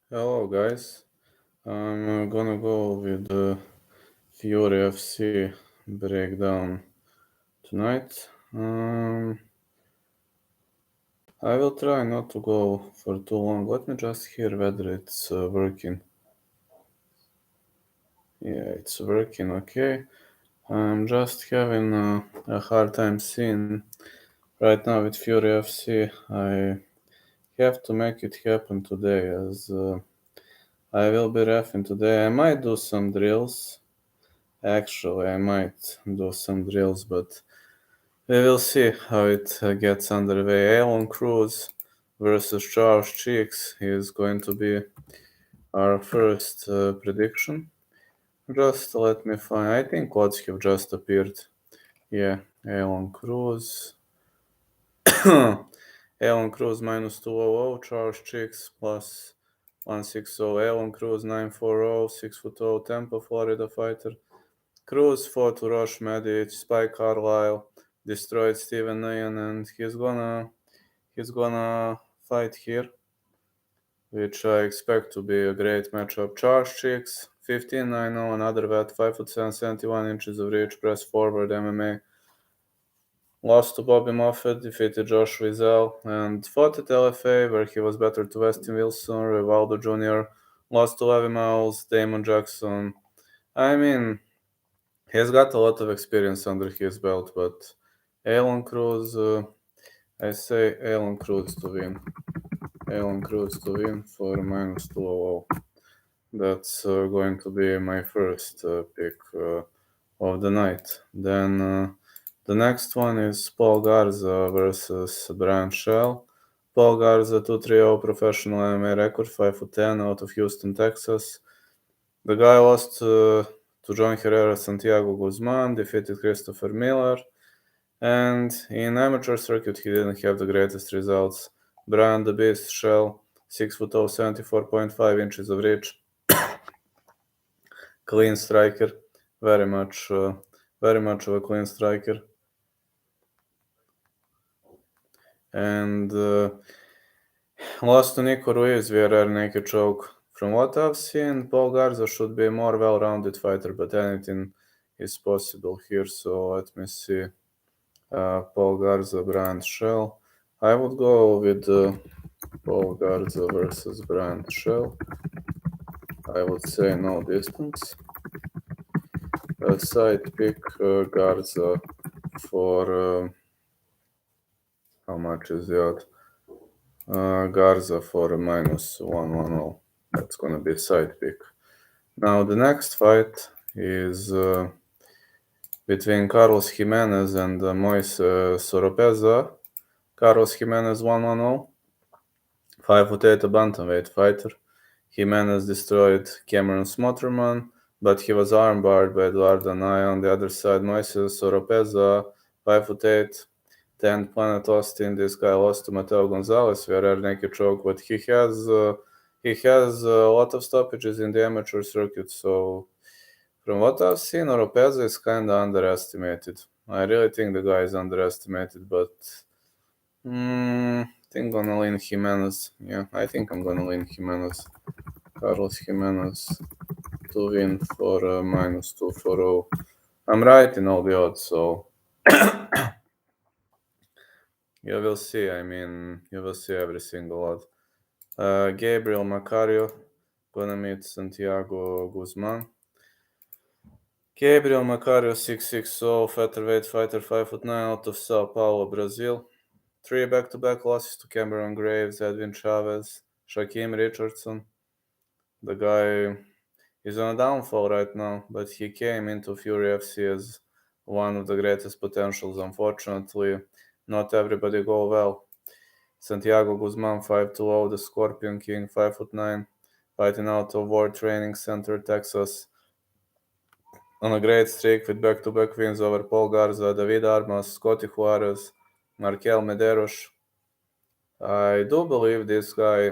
Hello guys, I'm gonna go with the Fury FC breakdown tonight. I will try not to go for too long. Let me just hear whether it's working. Yeah, it's working okay. I'm just having a hard time seeing right now with Fury FC. I have to make it happen today as I will be reffing today. I might do some drills. Actually, I might do some drills, but we will see how it gets underway. Alan Cruz versus Charles Cheeks is going to be our first prediction. Just let me find. I think odds have just appeared. Yeah, Alan Cruz. Alan Cruz minus 200, Charles Cheeks plus 160, Alan Cruz 940, 6'0", Tampa, Florida fighter. Cruz fought Uroš Medic, Spike Carlisle, destroyed Steven Nguyen, and he's gonna fight here, which I expect to be a great matchup. Charles Cheeks, 15-9-0, another vet, 5'7", 71 inches of reach, press forward MMA. Lost to Bobby Moffett, defeated Josh Wiesel, and fought at LFA, where he was better to Westin Wilson, Rivaldo Jr., lost to Levi Miles, Damon Jackson. I mean, he's got a lot of experience under his belt, but Alan Cruz, I say Alan Cruz to win. Alan Cruz to win for minus 200. That's going to be my first pick of the night. Then the next one is Paul Garza versus Brian Shell. Paul Garza 2-3-0 professional MMA record, 5'10", out of Houston, Texas. The guy lost to John Herrera, Santiago Guzman, defeated Christopher Miller, and in amateur circuit he didn't have the greatest results. Brian the Beast Shell, 6'0", 74.5 inches of reach, clean striker, very much of a clean striker, and lost to Nico Ruiz via rear naked choke. From what I've seen, Paul Garza should be a more well-rounded fighter, but anything is possible here. So let me see. Paul Garza, Brian Shell. I would go with Paul Garza versus Brian Shell. I would say no distance. Side pick Garza for how much is that? Garza for minus 110. That's gonna be side pick. Now the next fight is between Carlos Jimenez and Moise Soropeza. Carlos Jimenez 110, 5'8" bantamweight fighter. Jimenez destroyed Cameron Smatterman, but he was armbarred by Eduardo Anaya. On the other side, Moise Soropeza, 5'8", 10 Planet Austin. This guy lost to Mateo Gonzalez via rear naked choke, but he has a lot of stoppages in the amateur circuit. So from what I've seen, Oropeza is kind of underestimated. I really think the guy is underestimated, but I think I'm gonna lean Jimenez. Yeah, I think I'm gonna lean Jimenez. Carlos Jimenez to win for minus 240. I'm right in all the odds, so you will see. I mean, you will see every single odd. Gabriel Macario gonna meet Santiago Guzman. Gabriel Macario, 6'6", featherweight fighter, 5'9", out of Sao Paulo, Brazil. 3 back-to-back losses to Cameron Graves, Edwin Chavez, Shaquem Richardson. The guy is on a downfall right now, but he came into Fury FC as one of the greatest potentials. Unfortunately, not everybody go well. Santiago Guzman, 5'2", the Scorpion King, 5'9", fighting out of World Training Center, Texas. On a great streak with back-to-back wins over Paul Garza, David Armas, Scotty Juarez, Markel Medeiros. I do believe this guy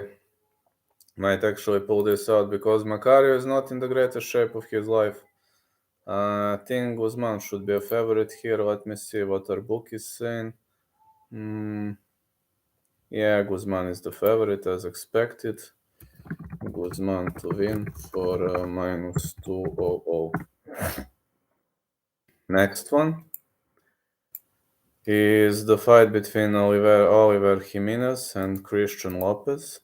might actually pull this out because Macario is not in the greatest shape of his life. I think Guzman should be a favorite here. Let me see what our book is saying. Yeah, Guzman is the favorite as expected. Guzman to win for minus 200. Next one is the fight between Oliver Jimenez and Christian Lopez.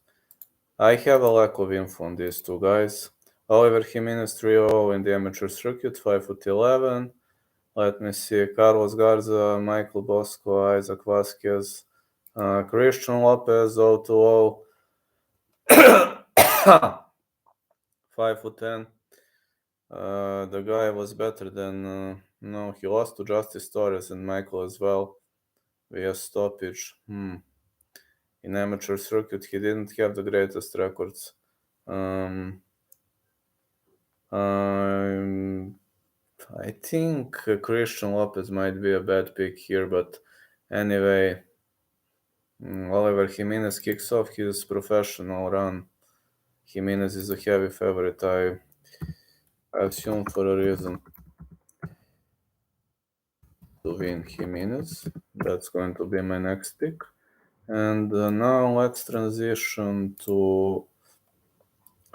I have a lack of info on these two guys. Oliver Jimenez 3-0 in the amateur circuit, 5'11". Let me see, Carlos Garza, Michael Bosco, Isaac Vasquez, Christian Lopez 0-0, 5'10". The guy was better than, no, he lost to Justice Torres and Michael as well via stoppage. In amateur circuit, he didn't have the greatest records. I think Christian Lopez might be a bad pick here, but anyway, Oliver Jimenez kicks off his professional run. Jimenez is a heavy favorite, I assume, for a reason, to win Jimenez. That's going to be my next pick. And now let's transition to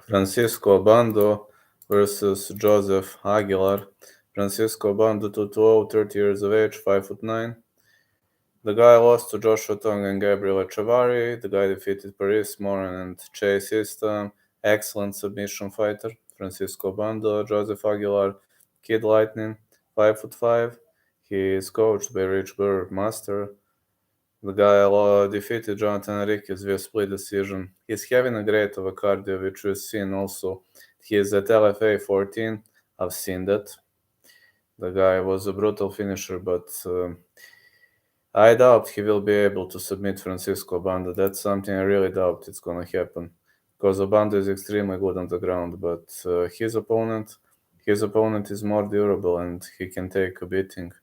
Francisco Bando versus Joseph Aguilar. Francisco Bando 2-0, 30 years of age, 5'9". The guy lost to Joshua Tong and Gabriel Echevarri. The guy defeated Paris Moran and Chase Easton. Excellent submission fighter. Francisco Bando, Joseph Aguilar, Kid Lightning, 5'5". He is coached by Rich Burr, master. The guy defeated Jonathan Enriquez via split decision. He's having a great of a cardio, which we've seen also. He is at LFA 14. I've seen that. The guy was a brutal finisher, but I doubt he will be able to submit Francisco Bando. That's something I really doubt it's gonna happen, because Bando is extremely good on the ground, but his opponent is more durable and he can take a beating.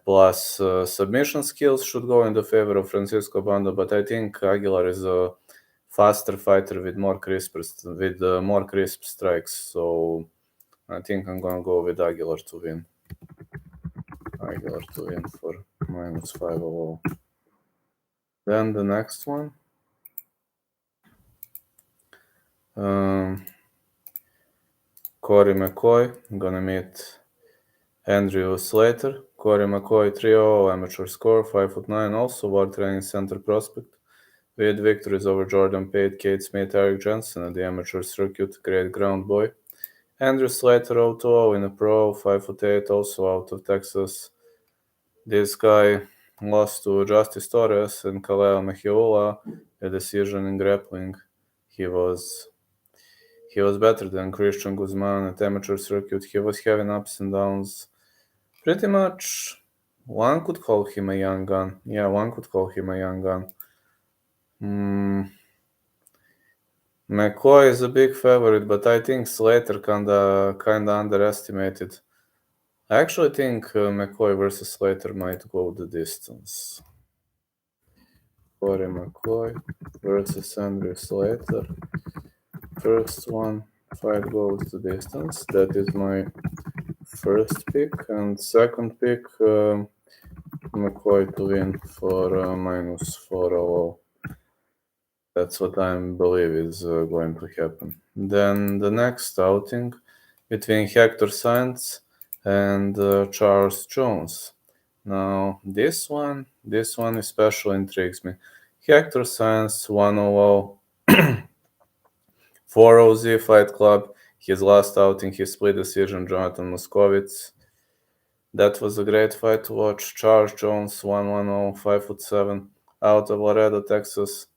Plus, submission skills should go in the favor of Francisco Bando, but I think Aguilar is a faster fighter with more crisp strikes, so I think I'm gonna go with Aguilar to win. Aguilar to win for minus 500. Then the next one. Corey Mccoy, gonna meet Andrew Slater. Corey Mccoy 3-0, amateur score, 5'9", also World Training Center prospect, with victories over Jordan Pate, Kate Smith, Eric Johnson at the amateur circuit, great ground boy. Andrew Slater 0-0 in a pro, 5'8", also out of Texas. This guy lost to Justice Torres and Kaleo Mejiola, a decision in grappling. He was better than Christian Guzman at amateur circuit. He was having ups and downs. Pretty much, one could call him a young gun. Yeah, one could call him a young gun. McCoy is a big favorite, but I think Slater kinda underestimated. I actually think McCoy versus Slater might go the distance. Corey McCoy versus Andrew Slater. First one, fight goes the distance. That is my first pick. And second pick, McCoy to win for minus 400. That's what I believe is going to happen. Then the next outing between Hector Sainz and Charles Jones. Now this one especially intrigues me. Hector Sainz 100 4OZ Fight Club. His last outing, he split decision Jonathan Moskowitz. That was a great fight to watch. Charles Jones 110, 5'7", out of Laredo, Texas.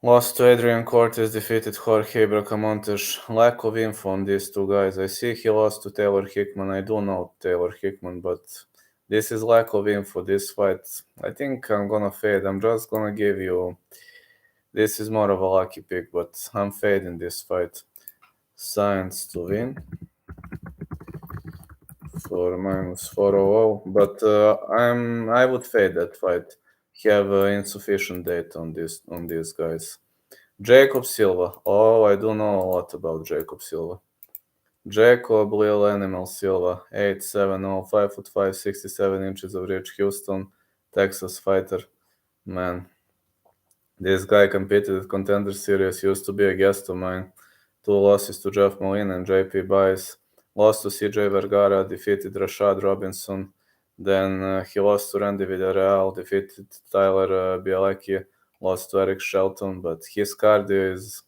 Lost to Adrian Cortez, defeated Jorge Bracamontes. Lack of info on these two guys. I see he lost to Taylor Hickman. I do know Taylor Hickman, but this is lack of info. This fight, I think I'm gonna fade. I'm just gonna give you... This is more of a lucky pick, but I'm fading this fight. Sainz to win for minus 400, but I would fade that fight. Have insufficient data on these guys. Jacob Silva. Oh, I do know a lot about Jacob Silva. Jacob Lil Animal Silva, 8'7", 5'5", 67 inches of reach, Houston, Texas fighter. Man, This guy competed at Contender Series, used to be a guest of mine. 2 losses to Jeff Molina and JP Baez. Lost to CJ Vergara, defeated Rashad Robinson. Then he lost to Randy Villarreal, defeated Tyler Bielecki, lost to Eric Shelton. But his cardio is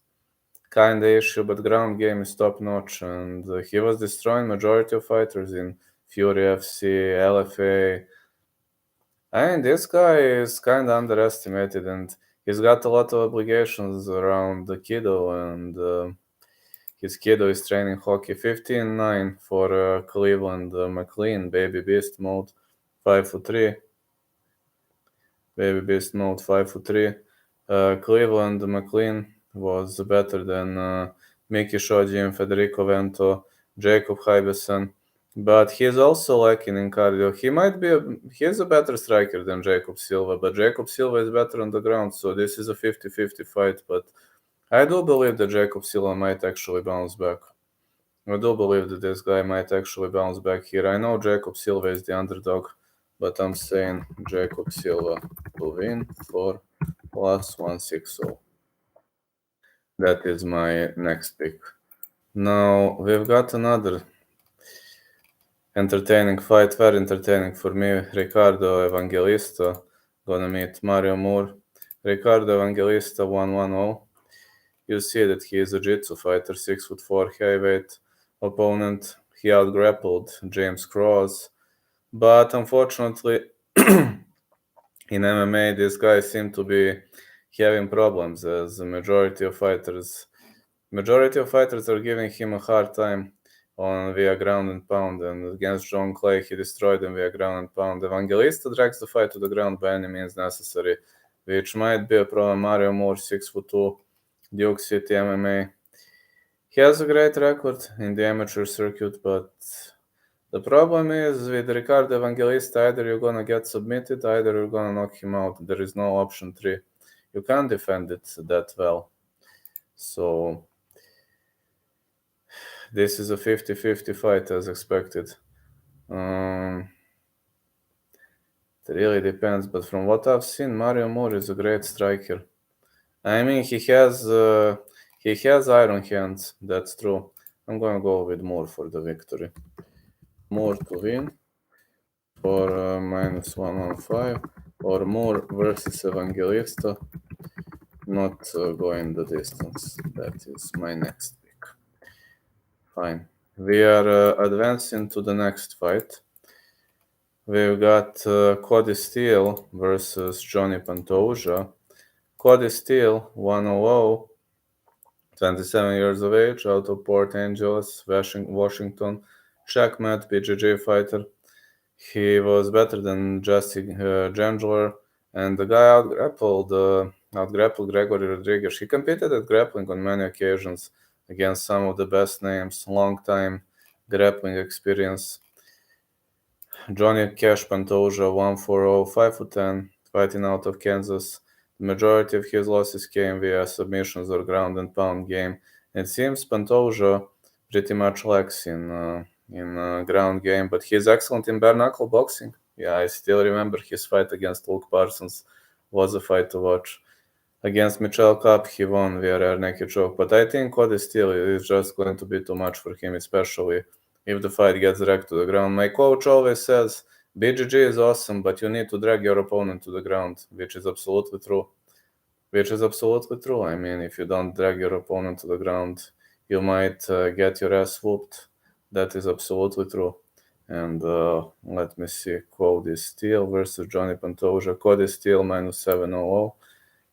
kind of issue, but ground game is top notch. And he was destroying majority of fighters in Fury FC, LFA. And this guy is kind of underestimated, and he's got a lot of obligations around the kiddo, and his kiddo is training hockey 15-9 for Cleveland McLean, baby beast mode, 5'3". Baby beast mode, 5'3". Cleveland McLean was better than Mickey Shoji and Federico Vento, Jacob Hybesen. But he's also lacking in cardio. He's a better striker than Jacob Silva, but Jacob Silva is better on the ground, so this is a 50-50 fight. But I do believe that Jacob Silva might actually bounce back. I do believe that this guy might actually bounce back here. I know Jacob Silva is the underdog, but I'm saying Jacob Silva to win for plus 160. That is my next pick. Now we've got another entertaining fight, very entertaining for me. Ricardo Evangelista gonna meet Mario Moore. Ricardo Evangelista 1-1-0. You see that he is a jiu-jitsu fighter, 6'4" heavyweight opponent. He out-grappled James Cross, but unfortunately, in MMA, these guys seem to be having problems, as the majority of fighters are giving him a hard time via ground and pound, and against John Clay, he destroyed him via ground and pound. Evangelista drags the fight to the ground by any means necessary, which might be a problem. Mario Moore, 6'2", Duke City MMA. He has a great record in the amateur circuit, but the problem is with Ricardo Evangelista, either you're gonna get submitted, either you're gonna knock him out. There is no option 3. You can't defend it that well. So this is a 50-50 fight as expected. It really depends, but from what I've seen, Mario Moore is a great striker. I mean, he has iron hands, that's true. I'm gonna go with Moore for the victory. Moore to win for minus 115, or Moore versus Evangelista, not going the distance. That is my next pick. Fine. We are advancing to the next fight. We've got Cody Steele versus Johnny Pantoja. Cody Steele, 100, 27 years of age, out of Port Angeles, Washington. Checkmate BJJ fighter. He was better than Jesse Gengler, and the guy out-grappled Gregory Rodriguez. He competed at grappling on many occasions against some of the best names, long-time grappling experience. Johnny Cash Pantoja, 140, 5'10", fighting out of Kansas. The majority of his losses came via submissions or ground and pound game. It seems Pantoja pretty much lacks in ground game, but he's excellent in bare knuckle boxing. Yeah, I still remember his fight against Luke Parsons was a fight to watch. Against Michelle Cup, he won via rear naked choke, but I think Cody Steele is just going to be too much for him, especially if the fight gets dragged to the ground. My coach always says, BJJ is awesome, but you need to drag your opponent to the ground, which is absolutely true. I mean, if you don't drag your opponent to the ground, you might get your ass whooped. That is absolutely true. And let me see, Cody Steele versus Johnny Pantoja. Cody Steele minus 700.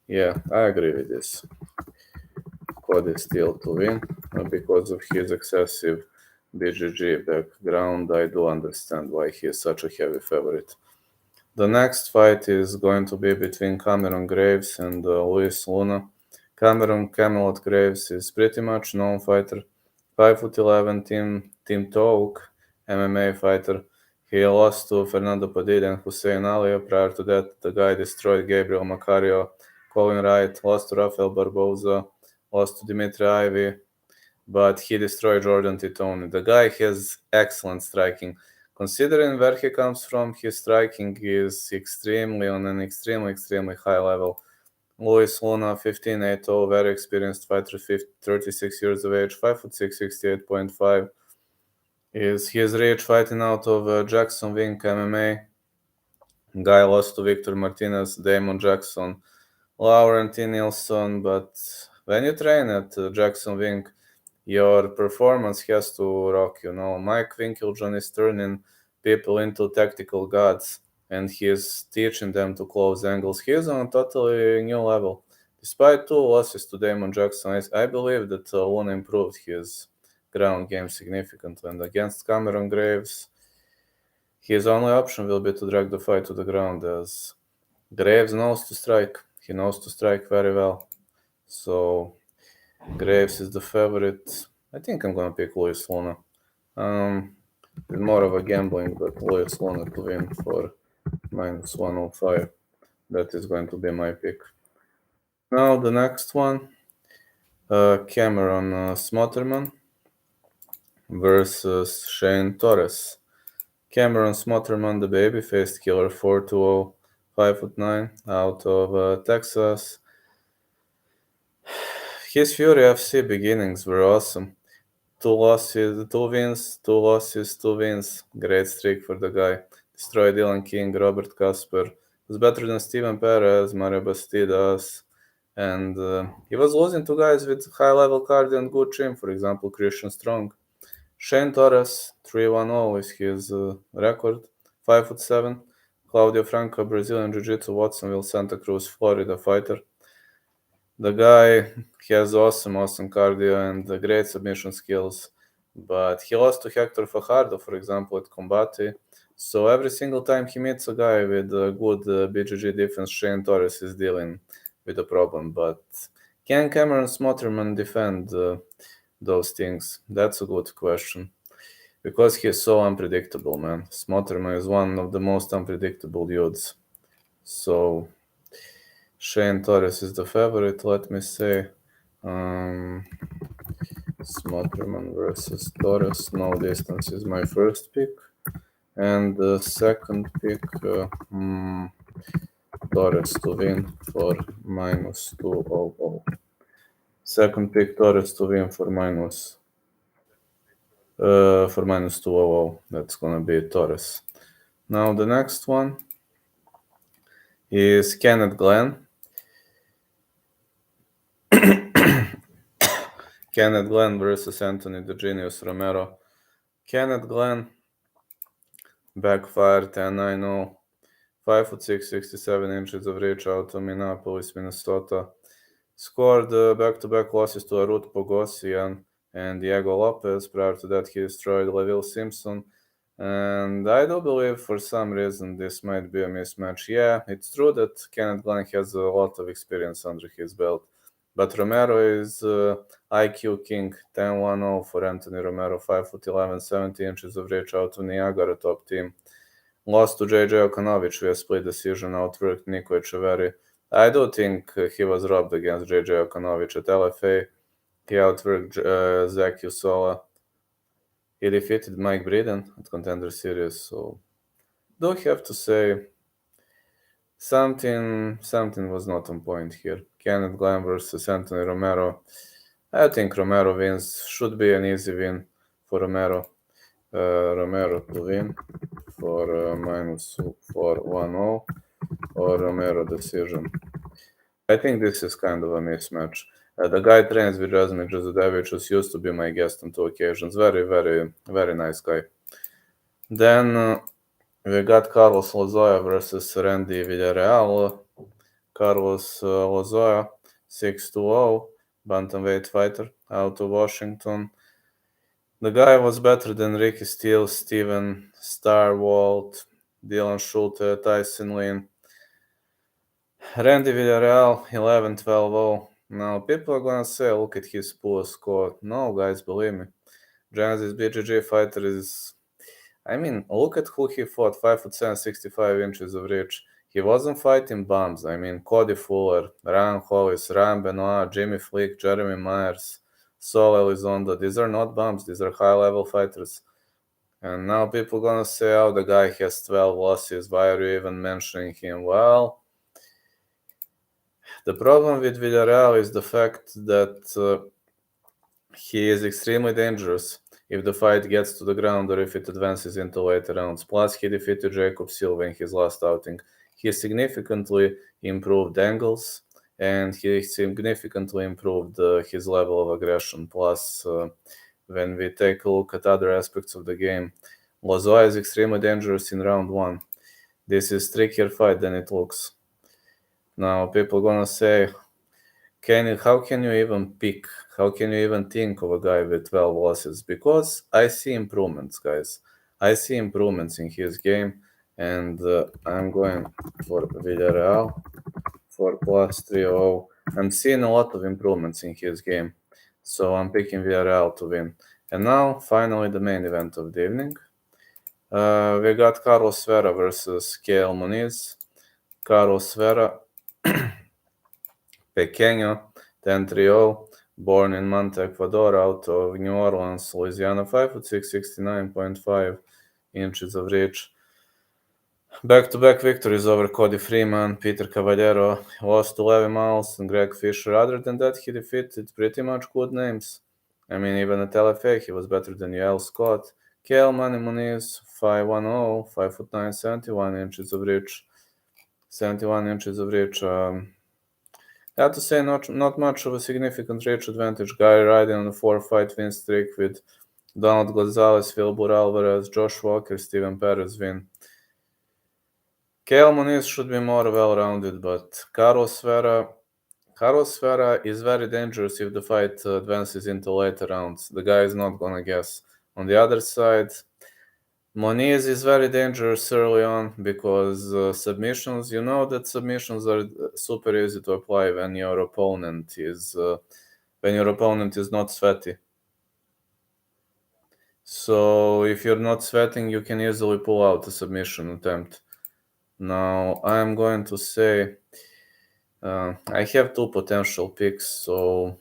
Yeah, I agree with this. Cody Steele to win because of his excessive BJJ background. I do understand why he is such a heavy favorite. The next fight is going to be between Cameron Graves and Luis Luna. Cameron Camelot Graves is pretty much known fighter, 5'11", Team Talk MMA fighter. He lost to Fernando Padilla and Hussein Ali. Prior to that, the guy destroyed Gabriel Macario, Colin Wright, lost to Rafael Barboza, lost to Dimitri Ivy, but he destroyed Jordan Titone. The guy has excellent striking. Considering where he comes from, his striking is extremely high level. Luis Luna, 15-8-0, very experienced fighter, 36 years of age, 5'6", 68.5. He is rich, fighting out of Jackson Wink MMA. Guy lost to Victor Martinez, Damon Jackson, Laurent Nielsen, but when you train at Jackson Wink, your performance has to rock, Mike Winkeljohn is turning people into tactical gods, and he is teaching them to close angles. He is on a totally new level. Despite 2 losses to Damon Jackson, I believe that Luna improved his ground game significantly, and against Cameron Graves, his only option will be to drag the fight to the ground, as Graves knows to strike. He knows to strike very well. So Graves is the favorite. I think I'm gonna pick Luis Luna. It's more of a gambling, but Luis Luna to win for -105. That is going to be my pick. Now the next one, Cameron Smatterman versus Shane Torres. Cameron Smatterman, the baby-faced killer, 4'2", 5'9", out of Texas. His Fury FC beginnings were awesome. 2 losses, 2 wins, 2 losses, 2 wins. Great streak for the guy. Destroyed Dylan King, Robert Casper. Was better than Steven Perez, Mario Bastidas. And he was losing to guys with high-level cardio and good trim, for example, Christian Strong. Shane Torres, 3-1-0 is his record, 5'7". Claudio Franco, Brazilian Jiu-Jitsu, Watsonville, Santa Cruz, Florida fighter. The guy has awesome cardio and great submission skills, but he lost to Hector Fajardo, for example, at Combate. So every single time he meets a guy with a good BJJ defense, Shane Torres is dealing with a problem. But can Cameron Smatterman defend those things? That's a good question. Because he is so unpredictable, man. Smatterman is one of the most unpredictable dudes. So Shane Torres is the favorite, let me say. Smatterman versus Torres. No distance is my first pick. And the second pick, Torres to win for -200. Second pick, Torres to win for -200. That's gonna be Torres. Now the next one is Kenneth Glenn. Kenneth Glenn versus Anthony the Genius Romero. Kenneth Glenn backfired 10-9-0. 5'6", 67 inches of reach out of Minneapolis, Minnesota. Scored back-to-back losses to Arut Pogosian and Diego Lopez. Prior to that, he destroyed Laville Simpson. And I do believe for some reason this might be a mismatch. Yeah, it's true that Kenneth Glenn has a lot of experience under his belt. But Romero is IQ king, 10-1-0 for Anthony Romero, 5'11", 70 inches of reach out of Niagara top team. Lost to JJ Okanovich via split decision, outworked Nico Echeverri. I do think he was robbed against JJ Okanovich at LFA. He outworked Zach Usola. He defeated Mike Breeden at Contender Series, so do have to say something was not on point here. Kenneth Glenn versus Anthony Romero. I think Romero wins. Should be an easy win for Romero. Romero to win for -410 or Romero decision. I think this is kind of a mismatch. The guy trains with Razmir Jazudevich, who used to be my guest on 2 occasions. Very, very, very nice guy. Then we got Carlos Lozoya versus Randy Villarreal. Carlos Lozoya, 6'2", bantamweight fighter out of Washington. The guy was better than Ricky Steele, Steven Starwalt, Dylan Schulte, Tyson Lin. Randy Villarreal, 11-12-0. Now, people are gonna say, look at his poor score. No, guys, believe me. Janzi's BJJ fighter is... look at who he fought. 5'7", 65 inches of reach. He wasn't fighting bums. Cody Fuller, Ryan Hollis, Ryan Benoit, Jimmy Flick, Jeremy Myers, Saul Elizondo. These are not bums. These are high-level fighters. And now people are gonna say, oh, the guy has 12 losses. Why are you even mentioning him? Well, The problem with Villarreal is the fact that he is extremely dangerous if the fight gets to the ground or if it advances into later rounds. Plus, he defeated Jacob Silva in his last outing. He significantly improved angles and he significantly improved his level of aggression. Plus, when we take a look at other aspects of the game, Lozoya is extremely dangerous in round one. This is trickier fight than it looks. Now, people gonna say, how can you even pick? How can you even think of a guy with 12 losses? Because I see improvements, guys. I see improvements in his game, and I'm going for Villarreal for plus 3-0. I'm seeing a lot of improvements in his game, so I'm picking Villarreal to win. And now, finally, the main event of the evening. We got Carlos Vera versus Kane Moniz. Carlos Vera, pequeño, 10-3-0, born in Manta, Ecuador, out of New Orleans, Louisiana, 5'6", 69.5 inches of reach. Back-to-back victories over Cody Freeman, Peter Cavallero, lost to Levi Miles and Greg Fisher. Other than that, he defeated pretty much good names. I mean, even at LFA, he was better than Yoel Scott. Kale Moniz, 5'10", 5'9", 71 inches of reach. 71 inches of reach. I have to say, not much of a significant reach advantage. Guy riding on a 4-fight win streak with Donald Gonzalez, Wilbur Alvarez, Josh Walker, Steven Perez win. Kale Moniz should be more well-rounded, but Carlos Vera is very dangerous if the fight advances into later rounds. The guy is not gonna guess. On the other side, Moniz is very dangerous early on because submissions, you know that submissions are super easy to apply when your opponent is not sweaty. So if you're not sweating, you can easily pull out a submission attempt. Now I'm going to say I have two potential picks, so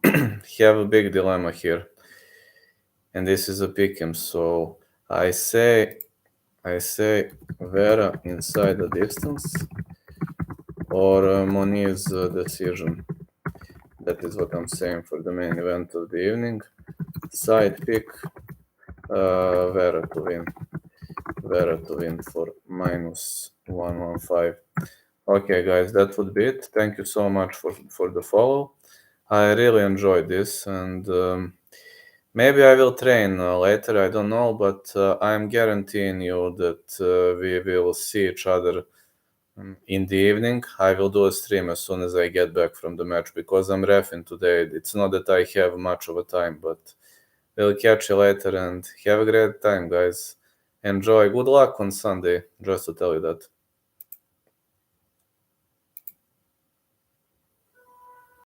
have a big dilemma here, and this is a pick'em. So I say Vera inside the distance or Moniz decision. That is what I'm saying for the main event of the evening. Side pick Vera to win. Vera to win for -115. Okay, guys, that would be it. Thank you so much for the follow. I really enjoyed this, and maybe I will train later, I don't know, but I'm guaranteeing you that we will see each other in the evening. I will do a stream as soon as I get back from the match because I'm reffing today. It's not that I have much of a time, but we'll catch you later and have a great time, guys. Enjoy. Good luck on Sunday, just to tell you that.